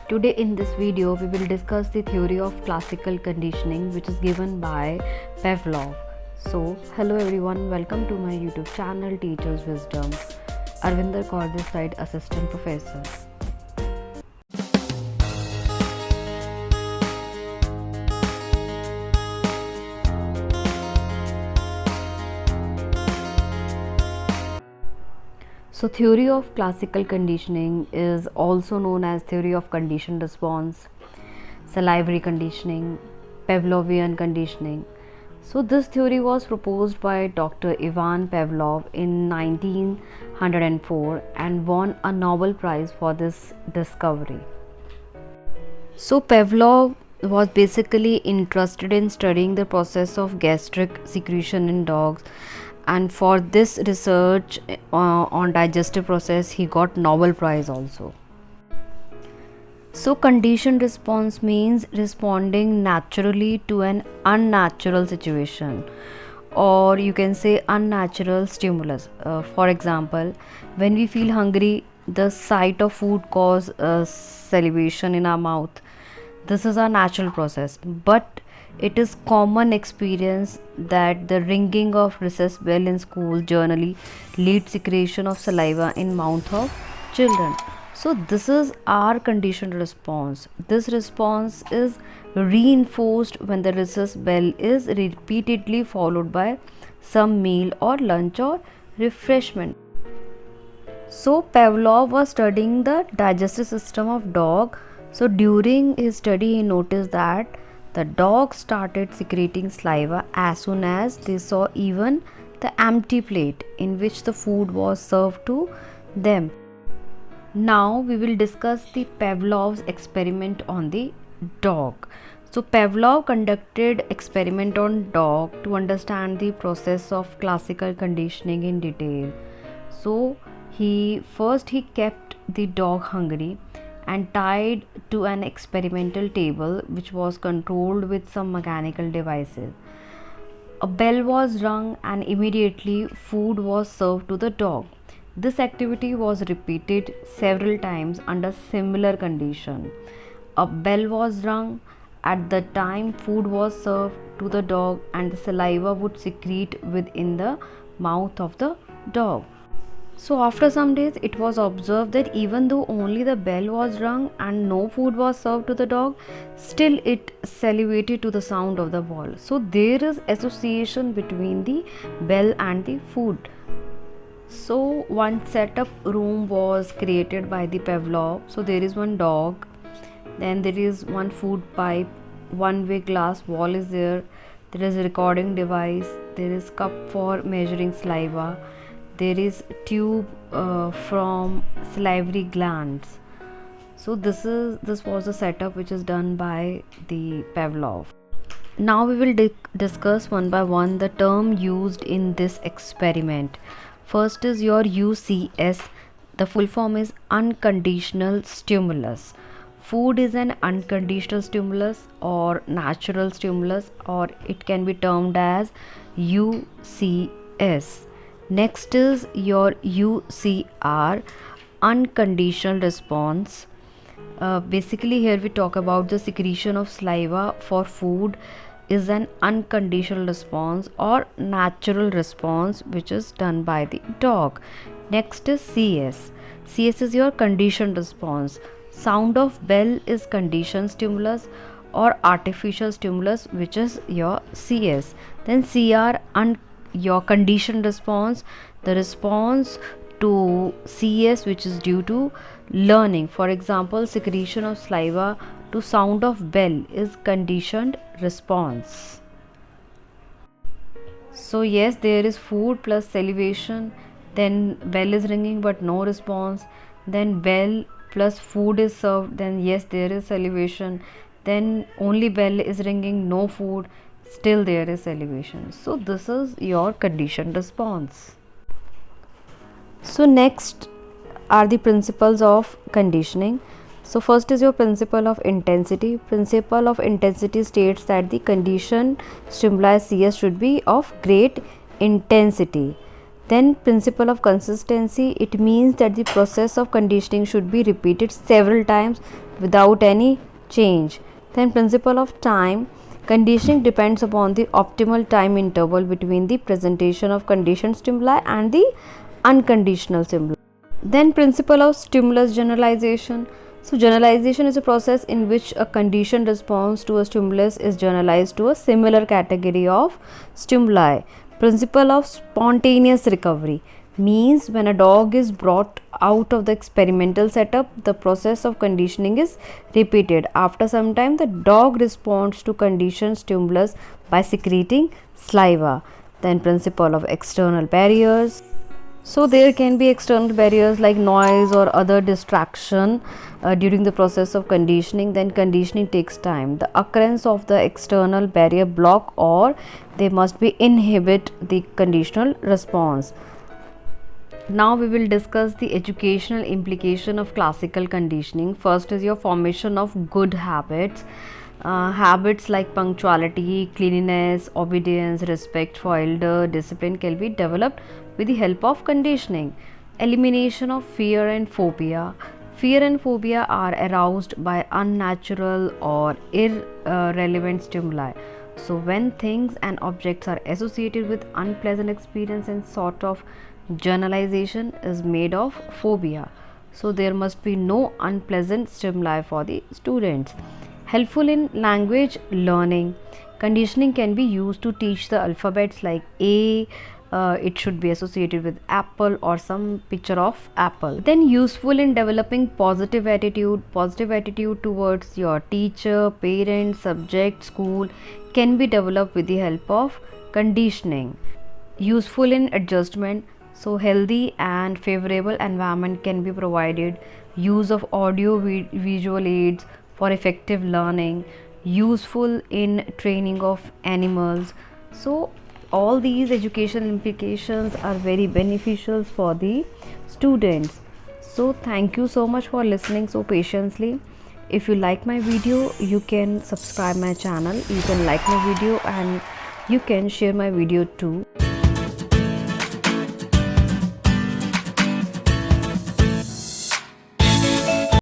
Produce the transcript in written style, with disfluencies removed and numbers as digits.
Today in this video we will discuss the theory of classical conditioning which is given by Pavlov. So hello everyone, welcome to my YouTube channel Teachers Wisdom. Arvinder Kaur this side, Assistant Professor. So theory of classical conditioning is also known as theory of conditioned response, salivary conditioning, Pavlovian conditioning. So this theory was proposed by Dr. Ivan Pavlov in 1904 and won a Nobel Prize for this discovery. So Pavlov was basically interested in studying the process of gastric secretion in dogs, and for this research on digestive process he got Nobel Prize also. So conditioned response means responding naturally to an unnatural situation, or you can say unnatural stimulus. For example, when we feel hungry, the sight of food causes salivation in our mouth. This is a natural process, but it is common experience that the ringing of recess bell in school generally leads secretion of saliva in mouth of children. So this is our conditioned response. This response is reinforced when the recess bell is repeatedly followed by some meal or lunch or refreshment. So Pavlov was studying the digestive system of dog. So during his study he noticed that the dog started secreting saliva as soon as they saw even the empty plate in which the food was served to them. Now we will discuss the Pavlov's experiment on the dog. So Pavlov conducted experiment on dog to understand the process of classical conditioning in detail. So he kept the dog hungry and tied to an experimental table which was controlled with some mechanical devices. A bell was rung and immediately food was served to the dog. This activity was repeated several times under similar condition. A bell was rung at the time food was served to the dog, and the saliva would secrete within the mouth of the dog. So after some days it was observed that even though only the bell was rung and no food was served to the dog, still it salivated to the sound of the bell. So there is association between the bell and the food. So one setup room was created by the Pavlov. So there is one dog, then there is one food pipe, one big glass wall is there is a recording device, there is cup for measuring saliva, there is tube from salivary glands. So this was the setup which is done by the Pavlov. Now we will discuss one by one the term used in this experiment. First is your UCS. The full form is unconditional stimulus. Food is an unconditional stimulus or natural stimulus, or it can be termed as UCS. Next is your UCR, unconditional response. Basically here we talk about the secretion of saliva for food is an unconditional response or natural response which is done by the dog. Next is CS. CS is your conditioned response. Sound of bell is conditioned stimulus or artificial stimulus, which is your CS. Then CR, your conditioned response, the response to CS which is due to learning. For example, secretion of saliva to sound of bell is conditioned response. So yes, there is food plus salivation, then bell is ringing but no response, then bell plus food is served, then yes there is salivation, then only bell is ringing, no food, still there is salivation. So this is your conditioned response. So next are the principles of conditioning. So first is your principle of intensity. Principle of intensity states that the conditioned stimuli CS should be of great intensity. Then principle of consistency, it means that the process of conditioning should be repeated several times without any change. Then principle of time, conditioning depends upon the optimal time interval between the presentation of conditioned stimuli and the unconditional stimuli. Then principle of stimulus generalization. So generalization is a process in which a conditioned response to a stimulus is generalized to a similar category of stimuli. Principle of spontaneous recovery means when a dog is brought out of the experimental setup, the process of conditioning is repeated. After some time, the dog responds to conditioned stimulus by secreting saliva. Then principle of external barriers. So there can be external barriers like noise or other distraction during the process of conditioning. Then conditioning takes time. The occurrence of the external barrier block or they must be inhibit the conditional response. Now we will discuss the educational implication of classical conditioning. First is your formation of good habits. Habits like punctuality, cleanliness, obedience, respect for elder, discipline can be developed with the help of conditioning. Elimination of fear and phobia. Fear and phobia are aroused by unnatural or irrelevant stimuli. So when things and objects are associated with unpleasant experience, and sort of generalization is made of phobia. So there must be no unpleasant stimuli for the students. Helpful in language learning. Conditioning can be used to teach the alphabets like A. It should be associated with apple or some picture of apple. Then useful in developing positive attitude. Positive attitude towards your teacher, parents, subject, school can be developed with the help of conditioning. Useful in adjustment. So healthy and favorable environment can be provided. Use of audio visual aids for effective learning. Useful in training of animals. So all these educational implications are very beneficial for the students. So thank you so much for listening so patiently. If you like my video, you can subscribe my channel, you can like my video, and you can share my video too.